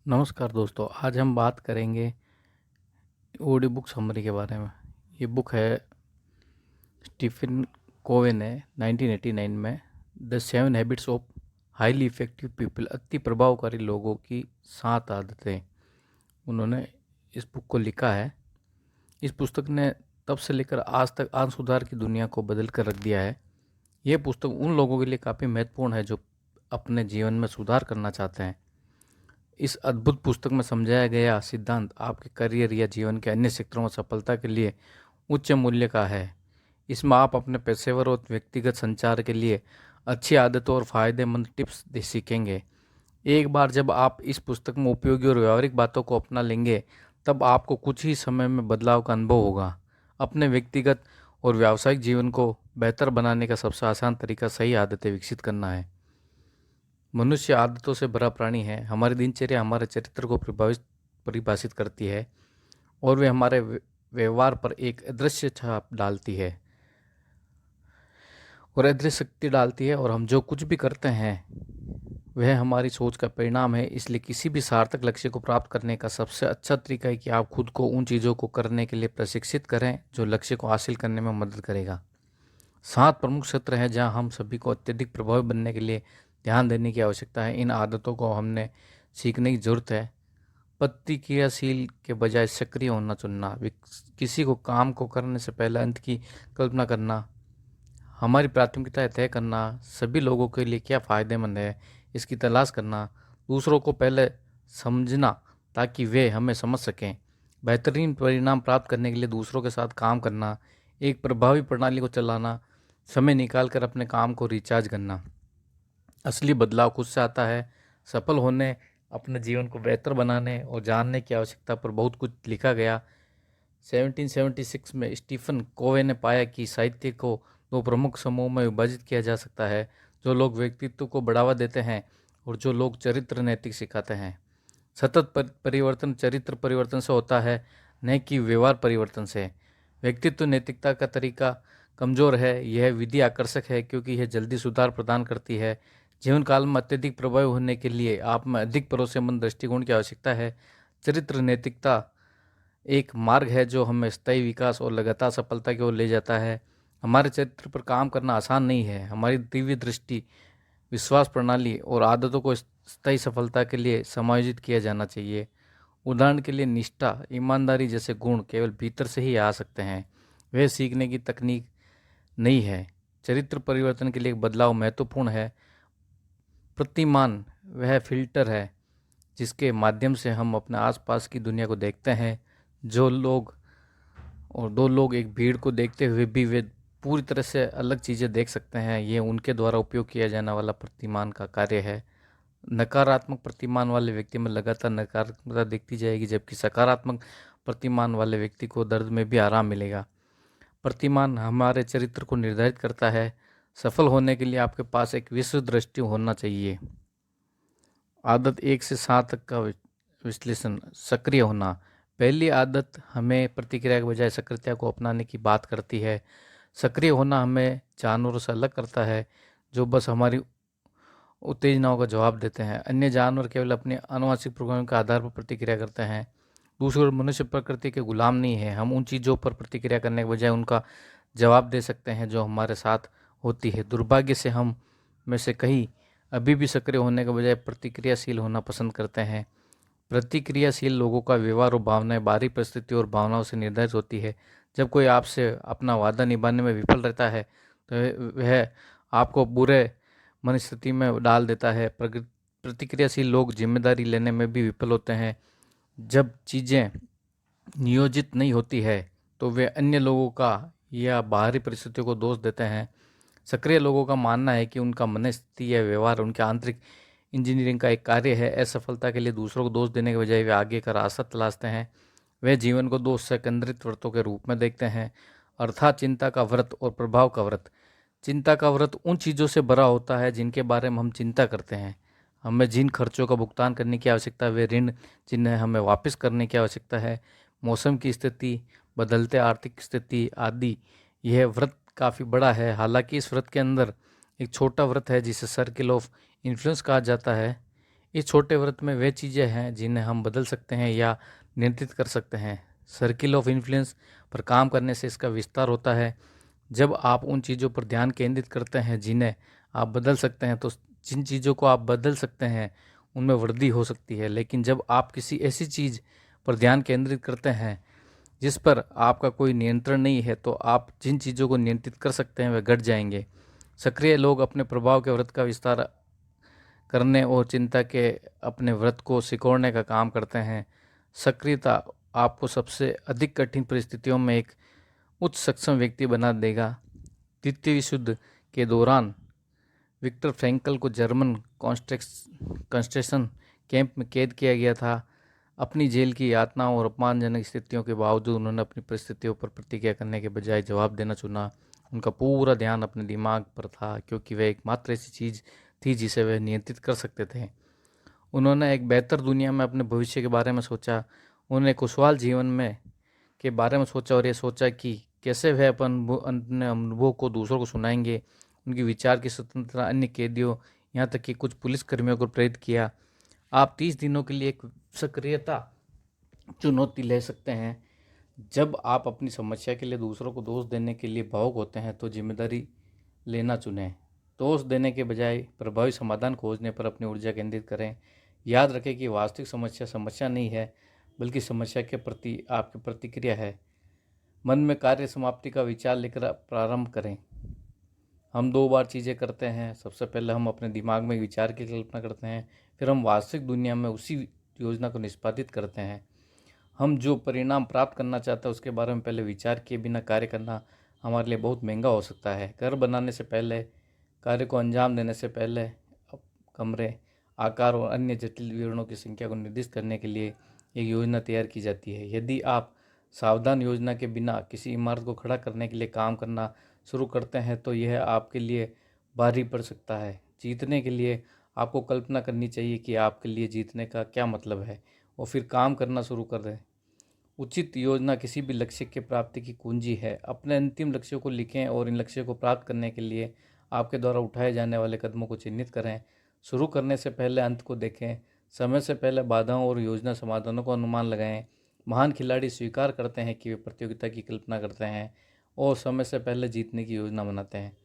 नमस्कार दोस्तों, आज हम बात करेंगे ऑडियो बुक समरी के बारे में। ये बुक है स्टीफन कोवे ने 1989 में the 7 habits of highly effective people, अति प्रभावकारी लोगों की 7 आदतें, उन्होंने इस बुक को लिखा है। इस पुस्तक ने तब से लेकर आज तक आत्म सुधार की दुनिया को बदल कर रख दिया है। ये पुस्तक उन लोगों के लिए काफ़ी महत्वपूर्ण है जो अपने जीवन में सुधार करना चाहते हैं। इस अद्भुत पुस्तक में समझाया गया सिद्धांत आपके करियर या जीवन के अन्य क्षेत्रों में सफलता के लिए उच्च मूल्य का है। इसमें आप अपने पेशेवर और व्यक्तिगत संचार के लिए अच्छी आदतों और फायदेमंद टिप्स सीखेंगे। एक बार जब आप इस पुस्तक में उपयोगी और व्यावहारिक बातों को अपना लेंगे, तब आपको कुछ ही समय में बदलाव का अनुभव होगा। अपने व्यक्तिगत और व्यावसायिक जीवन को बेहतर बनाने का सबसे आसान तरीका सही आदतें विकसित करना है। मनुष्य आदतों से भरा प्राणी है। हमारी दिनचर्या हमारे चरित्र को परिभाषित करती है और वे हमारे व्यवहार पर एक अदृश्य छाप डालती है और अदृश्य शक्ति डालती है, और हम जो कुछ भी करते हैं वह हमारी सोच का परिणाम है। इसलिए किसी भी सार्थक लक्ष्य को प्राप्त करने का सबसे अच्छा तरीका है कि आप खुद को उन चीज़ों को करने के लिए प्रशिक्षित करें जो लक्ष्य को हासिल करने में मदद करेगा। 7 प्रमुख क्षेत्र हैं जहां हम सभी को अत्यधिक प्रभावी बनने के लिए ध्यान देने की आवश्यकता है। इन आदतों को हमने सीखने की जरूरत है। प्रतिक्रियाशील के बजाय सक्रिय होना चुनना, किसी को काम को करने से पहले अंत की कल्पना करना, हमारी प्राथमिकताएं तय करना, सभी लोगों के लिए क्या फ़ायदेमंद है इसकी तलाश करना, दूसरों को पहले समझना ताकि वे हमें समझ सकें, बेहतरीन परिणाम प्राप्त करने के लिए दूसरों के साथ काम करना, एक प्रभावी प्रणाली को चलाना, समय निकाल कर अपने काम को रिचार्ज करना। असली बदलाव खुद से आता है। सफल होने, अपने जीवन को बेहतर बनाने और जानने की आवश्यकता पर बहुत कुछ लिखा गया। 1776 में स्टीफन कोवे ने पाया कि साहित्य को 2 प्रमुख समूहों में विभाजित किया जा सकता है, जो लोग व्यक्तित्व को बढ़ावा देते हैं और जो लोग चरित्र नैतिक सिखाते हैं। सतत परिवर्तन चरित्र परिवर्तन से होता है, न कि व्यवहार परिवर्तन से। व्यक्तित्व नैतिकता का तरीका कमज़ोर है। यह विधि आकर्षक है क्योंकि यह जल्दी सुधार प्रदान करती है। जीवन काल में अत्यधिक प्रभावी होने के लिए आप में अधिक भरोसेमंद दृष्टिकोण की आवश्यकता है। चरित्र नैतिकता एक मार्ग है जो हमें स्थायी विकास और लगातार सफलता की ओर ले जाता है। हमारे चरित्र पर काम करना आसान नहीं है। हमारी दिव्य दृष्टि, विश्वास प्रणाली और आदतों को स्थायी सफलता के लिए समायोजित किया जाना चाहिए। उदाहरण के लिए निष्ठा, ईमानदारी जैसे गुण केवल भीतर से ही आ सकते हैं। वह सीखने की तकनीक नहीं है। चरित्र परिवर्तन के लिए एक बदलाव महत्वपूर्ण है। प्रतिमान वह फिल्टर है जिसके माध्यम से हम अपने आसपास की दुनिया को देखते हैं। जो लोग और 2 लोग एक भीड़ को देखते हुए भी वे पूरी तरह से अलग चीज़ें देख सकते हैं, ये उनके द्वारा उपयोग किया जाने वाला प्रतिमान का कार्य है। नकारात्मक प्रतिमान वाले व्यक्ति में लगातार नकारात्मकता दिखती जाएगी, जबकि सकारात्मक प्रतिमान वाले व्यक्ति को दर्द में भी आराम मिलेगा। प्रतिमान हमारे चरित्र को निर्धारित करता है। सफल होने के लिए आपके पास एक विश्व दृष्टि होना चाहिए। आदत 1 से 7 तक का विश्लेषण। सक्रिय होना। पहली आदत हमें प्रतिक्रिया के बजाय सक्रियता को अपनाने की बात करती है। सक्रिय होना हमें जानवरों से अलग करता है जो बस हमारी उत्तेजनाओं का जवाब देते हैं। अन्य जानवर केवल अपने आनुवंशिक प्रोग्राम के आधार पर प्रतिक्रिया करते हैं। दूसरी ओर मनुष्य प्रकृति के गुलाम नहीं है। हम उन चीज़ों पर प्रतिक्रिया करने के बजाय उनका जवाब दे सकते हैं जो हमारे साथ होती है। दुर्भाग्य से हम में से कई अभी भी सक्रिय होने के बजाय प्रतिक्रियाशील होना पसंद करते हैं। प्रतिक्रियाशील लोगों का व्यवहार और भावनाएं बाहरी परिस्थिति और भावनाओं से निर्धारित होती है। जब कोई आपसे अपना वादा निभाने में विफल रहता है तो वह आपको बुरे मनस्थिति में डाल देता है। प्रतिक्रियाशील लोग जिम्मेदारी लेने में भी विफल होते हैं। जब चीज़ें नियोजित नहीं होती है तो वे अन्य लोगों का या बाहरी परिस्थितियों को दोष देते हैं। सक्रिय लोगों का मानना है कि उनका मनस्थिति या व्यवहार उनके आंतरिक इंजीनियरिंग का एक कार्य है। असफलता के लिए दूसरों को दोष देने के बजाय वे आगे का रास्ता तलाशते हैं। वे जीवन को 2 सेकेंडरित व्रतों के रूप में देखते हैं, अर्थात चिंता का व्रत और प्रभाव का व्रत। चिंता का व्रत उन चीज़ों से भरा होता है जिनके बारे में हम चिंता करते हैं। हमें जिन खर्चों का भुगतान करने की आवश्यकता है, वे ऋण जिन्हें हमें वापस करने की आवश्यकता है, मौसम की स्थिति, बदलते आर्थिक स्थिति आदि। यह व्रत काफ़ी बड़ा है। हालांकि इस व्रत के अंदर एक छोटा व्रत है जिसे सर्किल ऑफ इन्फ्लुएंस कहा जाता है। इस छोटे व्रत में वे चीज़ें हैं जिन्हें हम बदल सकते हैं या नियंत्रित कर सकते हैं। सर्किल ऑफ इन्फ्लुएंस पर काम करने से इसका विस्तार होता है। जब आप उन चीज़ों पर ध्यान केंद्रित करते हैं जिन्हें आप बदल सकते हैं, तो जिन चीज़ों को आप बदल सकते हैं उनमें वृद्धि हो सकती है। लेकिन जब आप किसी ऐसी चीज़ पर ध्यान केंद्रित करते हैं जिस पर आपका कोई नियंत्रण नहीं है, तो आप जिन चीज़ों को नियंत्रित कर सकते हैं वे घट जाएंगे। सक्रिय लोग अपने प्रभाव के व्रत का विस्तार करने और चिंता के अपने व्रत को सिकोड़ने का काम करते हैं। सक्रियता आपको सबसे अधिक कठिन परिस्थितियों में एक उच्च सक्षम व्यक्ति बना देगा। द्वितीय विश्व युद्ध के दौरान विक्टर फ्रैंकल को जर्मन कंसंट्रेशन कैंप में कैद किया गया था। अपनी जेल की यातनाओं और अपमानजनक स्थितियों के बावजूद उन्होंने अपनी परिस्थितियों पर प्रतिक्रिया करने के बजाय जवाब देना चुना। उनका पूरा ध्यान अपने दिमाग पर था, क्योंकि वह एकमात्र ऐसी चीज़ थी जिसे वह नियंत्रित कर सकते थे। उन्होंने एक बेहतर दुनिया में अपने भविष्य के बारे में सोचा। उन्होंने खुशहाल जीवन में के बारे में सोचा और ये सोचा कि कैसे वह अपने अनुभव को दूसरों को सुनाएंगे। उनकी विचार की स्वतंत्रता अन्य कैदियों, यहाँ तक कि कुछ पुलिस कर्मियों को प्रेरित किया। आप 30 दिनों के लिए एक सक्रियता चुनौती ले सकते हैं। जब आप अपनी समस्या के लिए दूसरों को दोष देने के लिए भावुक होते हैं, तो जिम्मेदारी लेना चुनें। दोष देने के बजाय प्रभावी समाधान खोजने पर अपनी ऊर्जा केंद्रित करें। याद रखें कि वास्तविक समस्या समस्या नहीं है, बल्कि समस्या के प्रति आपकी प्रतिक्रिया है। मन में कार्य समाप्ति का विचार लेकर प्रारंभ करें। हम 2 बार चीज़ें करते हैं। सबसे पहले हम अपने दिमाग में विचार की कल्पना करते हैं, फिर हम वास्तविक दुनिया में उसी योजना को निष्पादित करते हैं। हम जो परिणाम प्राप्त करना चाहते हैं उसके बारे में पहले विचार किए बिना कार्य करना हमारे लिए बहुत महंगा हो सकता है। घर बनाने से पहले, कार्य को अंजाम देने से पहले कमरे, आकार और अन्य जटिल विवरणों की संख्या को निर्दिष्ट करने के लिए एक योजना तैयार की जाती है। यदि आप सावधान योजना के बिना किसी इमारत को खड़ा करने के लिए काम करना शुरू करते हैं, तो यह आपके लिए भारी पड़ सकता है। जीतने के लिए आपको कल्पना करनी चाहिए कि आपके लिए जीतने का क्या मतलब है, और फिर काम करना शुरू कर दें। उचित योजना किसी भी लक्ष्य की प्राप्ति की कुंजी है। अपने अंतिम लक्ष्यों को लिखें और इन लक्ष्यों को प्राप्त करने के लिए आपके द्वारा उठाए जाने वाले कदमों को चिन्हित करें। शुरू करने से पहले अंत को देखें। समय से पहले बाधाओं और योजना समाधानों को अनुमान लगाएं। महान खिलाड़ी स्वीकार करते हैं कि वे प्रतियोगिता की कल्पना करते हैं और समय से पहले जीतने की योजना बनाते हैं।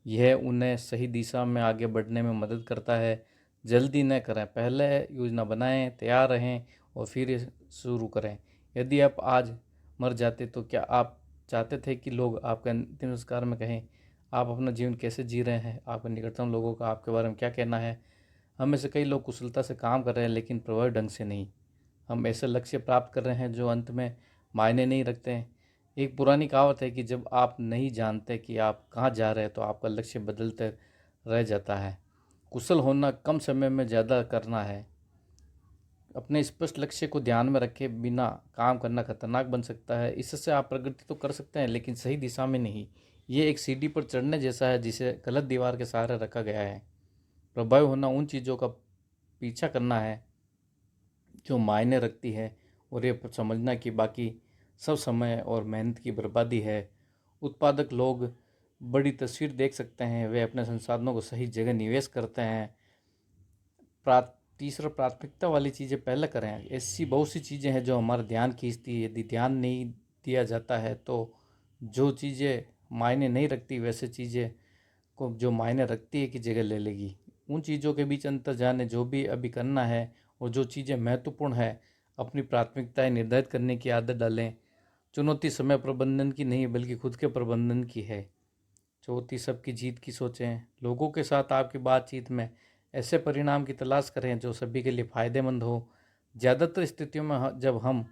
यह उन्हें सही दिशा में आगे बढ़ने में मदद करता है। जल्दी न करें, पहले योजना बनाएं, तैयार रहें और फिर ये शुरू करें। यदि आप आज मर जाते तो क्या आप चाहते थे कि लोग आपके अंतिम संस्कार में कहें आप अपना जीवन कैसे जी रहे हैं? आपके निकटतम लोगों का आपके बारे में क्या कहना है? हम में से कई लोग कुशलता से काम कर रहे हैं, लेकिन प्रभावी ढंग से नहीं। हम ऐसे लक्ष्य प्राप्त कर रहे हैं जो अंत में मायने नहीं रखते हैं। एक पुरानी कहावत है कि जब आप नहीं जानते कि आप कहाँ जा रहे हैं, तो आपका लक्ष्य बदलते रह जाता है। कुशल होना कम समय में ज़्यादा करना है। अपने स्पष्ट लक्ष्य को ध्यान में रखे बिना काम करना खतरनाक बन सकता है। इससे आप प्रगति तो कर सकते हैं, लेकिन सही दिशा में नहीं। ये एक सीढ़ी पर चढ़ने जैसा है जिसे गलत दीवार के सहारे रखा गया है। प्रभावी होना उन चीज़ों का पीछा करना है जो मायने रखती है, और ये समझना कि बाकी सब समय और मेहनत की बर्बादी है। उत्पादक लोग बड़ी तस्वीर देख सकते हैं। वे अपने संसाधनों को सही जगह निवेश करते हैं। तीसरा, प्राथमिकता वाली चीज़ें पहले करें। ऐसी बहुत सी चीज़ें हैं जो हमारा ध्यान खींचती है। यदि ध्यान नहीं दिया जाता है तो जो चीज़ें मायने नहीं रखती वैसे चीज़ें को जो मायने रखती है की जगह ले लेगी। उन चीज़ों के बीच अंतर जाने जो भी अभी करना है और जो चीज़ें महत्वपूर्ण है, अपनी प्राथमिकताएं निर्धारित करने की आदत डालें। चुनौती समय प्रबंधन की नहीं बल्कि खुद के प्रबंधन की है। चौथी, सबकी जीत की सोचें। लोगों के साथ आपकी बातचीत में ऐसे परिणाम की तलाश करें जो सभी के लिए फ़ायदेमंद हो। ज़्यादातर स्थितियों में जब हम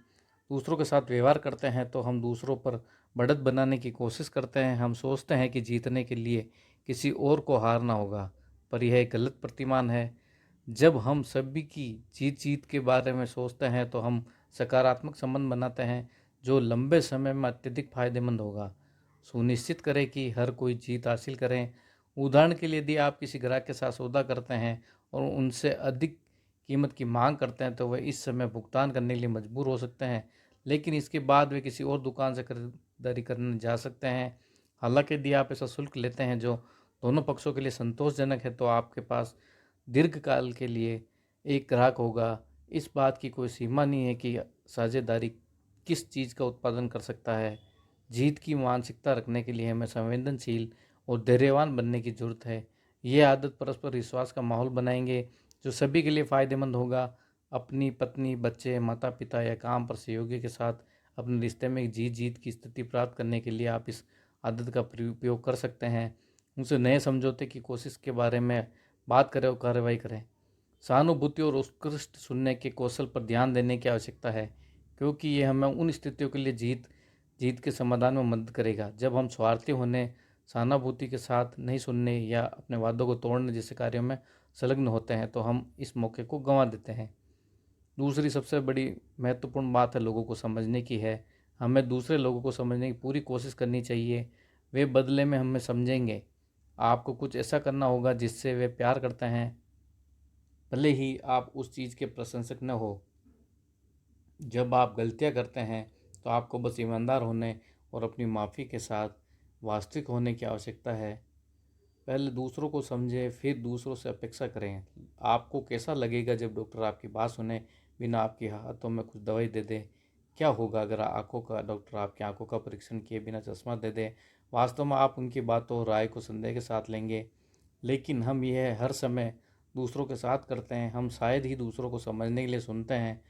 दूसरों के साथ व्यवहार करते हैं तो हम दूसरों पर बढ़त बनाने की कोशिश करते हैं। हम सोचते हैं कि जीतने के लिए किसी और को हारना होगा, पर यह एक गलत प्रतिमान है। जब हम सभी की जीत के बारे में सोचते हैं तो हम सकारात्मक संबंध बनाते हैं जो लंबे समय में अत्यधिक फायदेमंद होगा। सुनिश्चित करें कि हर कोई जीत हासिल करें। उदाहरण के लिए, यदि आप किसी ग्राहक के साथ सौदा करते हैं और उनसे अधिक कीमत की मांग करते हैं, तो वह इस समय भुगतान करने के लिए मजबूर हो सकते हैं, लेकिन इसके बाद वे किसी और दुकान से खरीदारी करने जा सकते हैं। हालांकि यदि आप ऐसा शुल्क लेते हैं जो दोनों पक्षों के लिए संतोषजनक है, तो आपके पास दीर्घकाल के लिए एक ग्राहक होगा। इस बात की कोई सीमा नहीं है कि साझेदारी किस चीज़ का उत्पादन कर सकता है। जीत की मानसिकता रखने के लिए हमें संवेदनशील और धैर्यवान बनने की ज़रूरत है। ये आदत परस्पर विश्वास का माहौल बनाएंगे जो सभी के लिए फ़ायदेमंद होगा। अपनी पत्नी, बच्चे, माता पिता या काम पर सहयोगी के साथ अपने रिश्ते में जीत जीत की स्थिति प्राप्त करने के लिए आप इस आदत का उपयोग कर सकते हैं। उनसे नए समझौते की कोशिश के बारे में बात करें और कार्रवाई करें। सहानुभूति और उत्कृष्ट सुनने के कौशल पर ध्यान देने की आवश्यकता है, क्योंकि ये हमें उन स्थितियों के लिए जीत जीत के समाधान में मदद करेगा। जब हम स्वार्थी होने, सहानुभूति के साथ नहीं सुनने या अपने वादों को तोड़ने जैसे कार्यों में संलग्न होते हैं तो हम इस मौके को गंवा देते हैं। दूसरी सबसे बड़ी महत्वपूर्ण बात है लोगों को समझने की है। हमें दूसरे लोगों को समझने की पूरी कोशिश करनी चाहिए। वे बदले में हमें समझेंगे। आपको कुछ ऐसा करना होगा जिससे वे प्यार करते हैं, भले ही आप उस चीज़ के प्रशंसक न हो। जब आप गलतियां करते हैं तो आपको बस ईमानदार होने और अपनी माफ़ी के साथ वास्तविक होने की आवश्यकता है। पहले दूसरों को समझें, फिर दूसरों से अपेक्षा करें। आपको कैसा लगेगा जब डॉक्टर आपकी बात सुने बिना आपके हाथों में कुछ दवाई दे दे? क्या होगा अगर आंखों का डॉक्टर आपकी आंखों का परीक्षण किए बिना चश्मा दे दे? वास्तव में आप उनकी बातों और राय को संदेह के साथ लेंगे। लेकिन हम यह हर समय दूसरों के साथ करते हैं। हम शायद ही दूसरों को समझने के लिए सुनते हैं,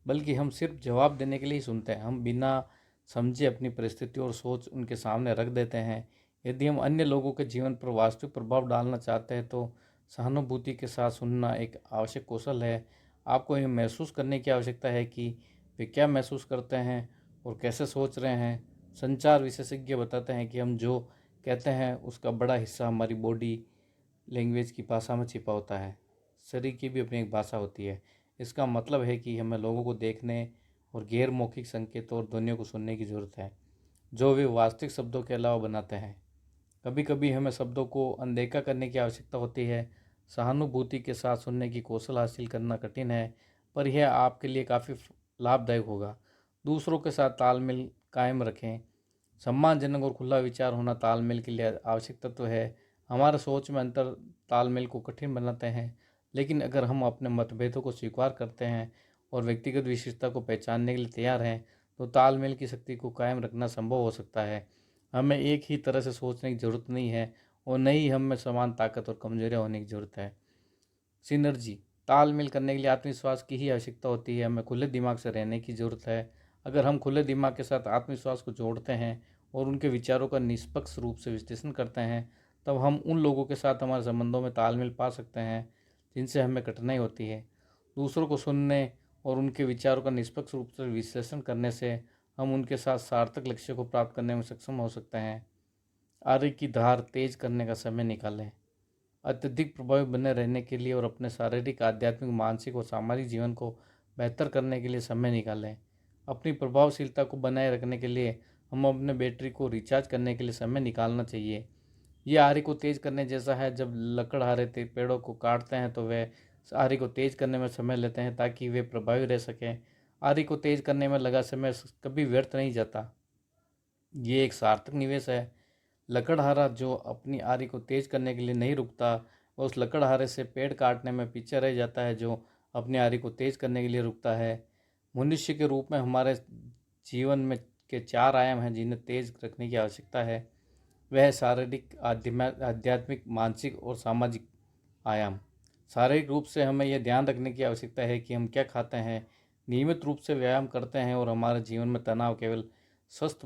बल्कि हम सिर्फ जवाब देने के लिए ही सुनते हैं। हम बिना समझे अपनी परिस्थिति और सोच उनके सामने रख देते हैं। यदि हम अन्य लोगों के जीवन पर वास्तविक प्रभाव डालना चाहते हैं तो सहानुभूति के साथ सुनना एक आवश्यक कौशल है। आपको यह महसूस करने की आवश्यकता है कि वे क्या महसूस करते हैं और कैसे सोच रहे हैं। संचार विशेषज्ञ बताते हैं कि हम जो कहते हैं उसका बड़ा हिस्सा हमारी बॉडी लैंग्वेज की भाषा में छिपा होता है। शरीर की भी अपनी एक भाषा होती है। इसका मतलब है कि हमें लोगों को देखने और गैर मौखिक संकेतों और ध्वनियों को सुनने की ज़रूरत है जो वे वास्तविक शब्दों के अलावा बनाते हैं। कभी कभी हमें शब्दों को अनदेखा करने की आवश्यकता होती है। सहानुभूति के साथ सुनने की कौशल हासिल करना कठिन है, पर यह आपके लिए काफ़ी लाभदायक होगा। दूसरों के साथ तालमेल कायम रखें। सम्मानजनक और खुला विचार होना तालमेल के लिए आवश्यक तत्व है। हमारे सोच में अंतर तालमेल को कठिन बनाते हैं, लेकिन अगर हम अपने मतभेदों को स्वीकार करते हैं और व्यक्तिगत विशेषता को पहचानने के लिए तैयार हैं तो तालमेल की शक्ति को कायम रखना संभव हो सकता है। हमें एक ही तरह से सोचने की ज़रूरत नहीं है और न ही हम में समान ताकत और कमजोरियाँ होने की ज़रूरत है। सिनर्जी तालमेल करने के लिए आत्मविश्वास की ही आवश्यकता होती है। हमें खुले दिमाग से रहने की ज़रूरत है। अगर हम खुले दिमाग के साथ आत्मविश्वास को जोड़ते हैं और उनके विचारों का निष्पक्ष रूप से विश्लेषण करते हैं तब हम उन लोगों के साथ हमारे संबंधों में तालमेल पा सकते हैं जिनसे हमें कठिनाई होती है। दूसरों को सुनने और उनके विचारों का निष्पक्ष रूप से विश्लेषण करने से हम उनके साथ सार्थक लक्ष्य को प्राप्त करने में सक्षम हो सकते हैं। आगे की धार तेज करने का समय निकालें। अत्यधिक प्रभावी बने रहने के लिए और अपने शारीरिक, आध्यात्मिक, मानसिक और सामाजिक जीवन को बेहतर करने के लिए समय निकालें। अपनी प्रभावशीलता को बनाए रखने के लिए हम अपने बैटरी को रिचार्ज करने के लिए समय निकालना चाहिए। ये आरी को तेज करने जैसा है। जब लकड़हारे पेड़ों को काटते हैं तो वे आरी को तेज करने में समय लेते हैं ताकि वे प्रभावी रह सकें। आरी को तेज करने में लगा समय कभी व्यर्थ नहीं जाता। ये एक सार्थक निवेश है। लकड़हारा जो अपनी आरी को तेज करने के लिए नहीं रुकता, वह उस लकड़हारे से पेड़ काटने में पीछे रह जाता है जो अपनी आरी को तेज करने के लिए रुकता है। मनुष्य के रूप में हमारे जीवन में के चार आयाम हैं जिन्हें तेज रखने की आवश्यकता है। वह है शारीरिक, आध्यात्मिक, मानसिक और सामाजिक आयाम। शारीरिक रूप से हमें यह ध्यान रखने की आवश्यकता है कि हम क्या खाते हैं, नियमित रूप से व्यायाम करते हैं और हमारे जीवन में तनाव केवल स्वस्थ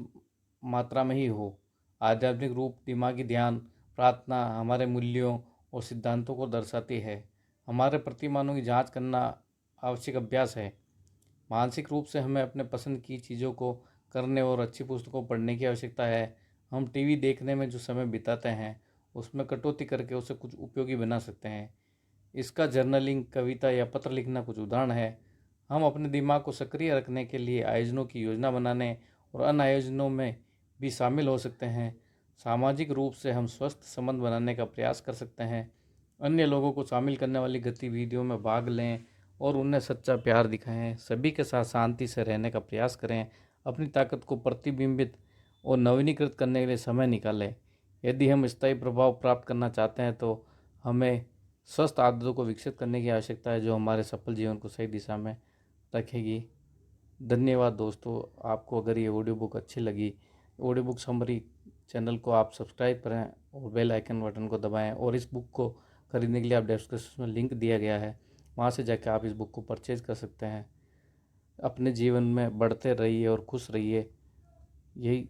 मात्रा में ही हो। आध्यात्मिक रूप दिमागी ध्यान, प्रार्थना हमारे मूल्यों और सिद्धांतों को दर्शाती है। हमारे प्रतिमानों की जांच करना आवश्यक अभ्यास है। मानसिक रूप से हमें अपने पसंद की चीज़ों को करने और अच्छी पुस्तकों पढ़ने की आवश्यकता है। हम टीवी देखने में जो समय बिताते हैं उसमें कटौती करके उसे कुछ उपयोगी बना सकते हैं। इसका जर्नलिंग, कविता या पत्र लिखना कुछ उदाहरण है। हम अपने दिमाग को सक्रिय रखने के लिए आयोजनों की योजना बनाने और अन्य आयोजनों में भी शामिल हो सकते हैं। सामाजिक रूप से हम स्वस्थ संबंध बनाने का प्रयास कर सकते हैं। अन्य लोगों को शामिल करने वाली गतिविधियों में भाग लें और उन्हें सच्चा प्यार दिखाएं। सभी के साथ शांति से रहने का प्रयास करें। अपनी ताकत को प्रतिबिंबित और नवीनीकृत करने के लिए समय निकालें। यदि हम स्थायी प्रभाव प्राप्त करना चाहते हैं तो हमें स्वस्थ आदतों को विकसित करने की आवश्यकता है जो हमारे सफल जीवन को सही दिशा में रखेगी। धन्यवाद दोस्तों। आपको अगर ये ऑडियो बुक अच्छी लगी, ऑडियो बुक समरी चैनल को आप सब्सक्राइब करें और बेल आइकन बटन को दबाएं, और इस बुक को खरीदने के लिए आप डिस्क्रिप्शन में लिंक दिया गया है, वहाँ से जाकर आप इस बुक को परचेज कर सकते हैं। अपने जीवन में बढ़ते रहिए और खुश रहिए, यही